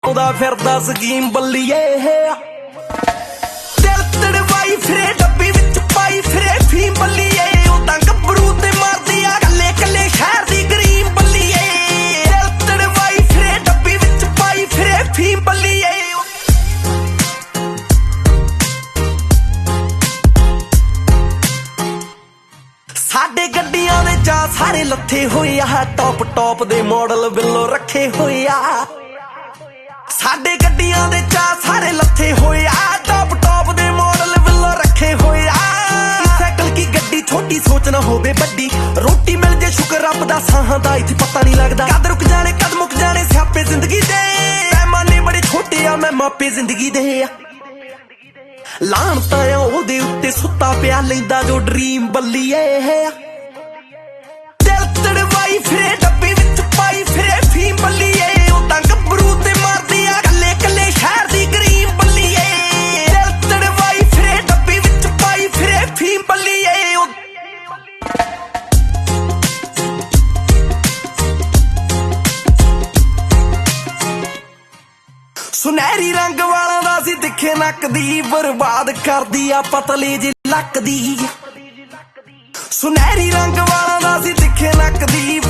ਉਹਦਾ ਫਿਰਦਾ ਸਕੀਮ ਬੱਲੀਏ ਦਿਲ ਤੜਵਾਈ ਫਿਰੇ ਡੱਬੀ ਵਿੱਚ ਪਾਈ ਫਿਰੇ ਫੀਮ ਬੱਲੀਏ ਉਹ ਤਾਂ ਗੱਭਰੂ ਤੇ ਮਾਰਦੀ ਆ ਕੱਲੇ ਕੱਲੇ ਸ਼ਹਿਰ ਦੀ ਗਰੀਮ ਬੱਲੀਏ ਦਿਲ ਤੜਵਾਈ ਫਿਰੇ ਡੱਬੀ ਵਿੱਚ ਪਾਈ ਫਿਰੇ ਫੀਮ ਬੱਲੀਏ ਸਾਡੇ ਗੱਡੀਆਂ ਦੇ ਚਾਹ ਸਾਰੇ ਲੱਥੇ ਹੋਏ ਆ ਟੌਪ ਦੇ ਮਾਡਲ ਬਿੱਲੋ ਰੱਖੇ ਹੋਏ ਆ ਸਾਡੇ ਗੱਡੀਆਂ ਦੇ ਚਾਹ ਸਾਰੇ ਲੱਥੇ ਹੋਏ ਆ ਟੌਪ ਦੇ ਮਾਡਲ ਬਿੱਲੋ ਰੱਖੇ ਹੋਏ ਆ ਸਾਈਕਲ ਕੀ ਗੱਡੀ ਛੋਟੀ ਸੋਚ ਨਾ ਹੋਵੇ ਵੱਡੀ ਰੋਟੀ ਮਿਲ ਜੇ ਸ਼ੁਕਰ ਰੱਬ ਦਾ ਸਾਹਾਂ ਦਾ ਇੱਥੇ ਪਤਾ ਨਹੀਂ ਲੱਗਦਾ ਕਦ ਰੁਕ ਜਾਣੇ ਕਦ ਮੁੱਕ ਜਾਣੇ ਸਿਆਪੇ ਜ਼ਿੰਦਗੀ ਦੇ ਪੈਮਾਨੇ ਬੜੇ ਛੋਟੇ ਆ ਮੈਂ ਮਾਪੇ ਜ਼ਿੰਦਗੀ ਦੇ ਆ ਲਾਣ ਤਾਂ ਉਹਦੇ ਉੱਤੇ ਸੁੱਤਾ ਪਿਆ ਲੈਂਦਾ ਜੋ ਡ੍ਰੀਮ ਬੱਲੀਏ ਦਿਲ ਤੜਵਾਈ ਫਿਰੇ ਡੱਬੀ ਵਿੱਚ ਪਾਈ ਫਿਰੇ ਫੀਮ ਬੱਲੀਏ ਉਹ ਤਾਂ ਗੱਭਰੂ ਤੇ ਮਾਰਦੀ ਆ ਕੱਲੇ ਕੱਲੇ ਸ਼ਹਿਰ ਦੀ ਗਰੀਮ ਬੱਲੀਏ ਦਿਲ ਤੜਵਾਈ ਫਿਰੇ ਡੱਬੀ ਵਿੱਚ ਪਾਈ ਫਿਰੇ ਫੀਮ ਬੱਲੀਏ ਸੁਨਹਿਰੀ ਰੰਗ ਵਾਲਾਂ ਦਾ ਸੀ ਤਿੱਖੇ ਨੱਕ ਦੀ ਬਰਬਾਦ ਕਰਦੀ ਆ ਪਤਲੇ ਜਿਹੇ ਲੱਕ ਦੀ ਸੁਨਹਿਰੀ ਰੰਗ ਵਾਲਾਂ ਦਾ ਸੀ ਤਿੱਖੇ ਨੱਕ ਦੀ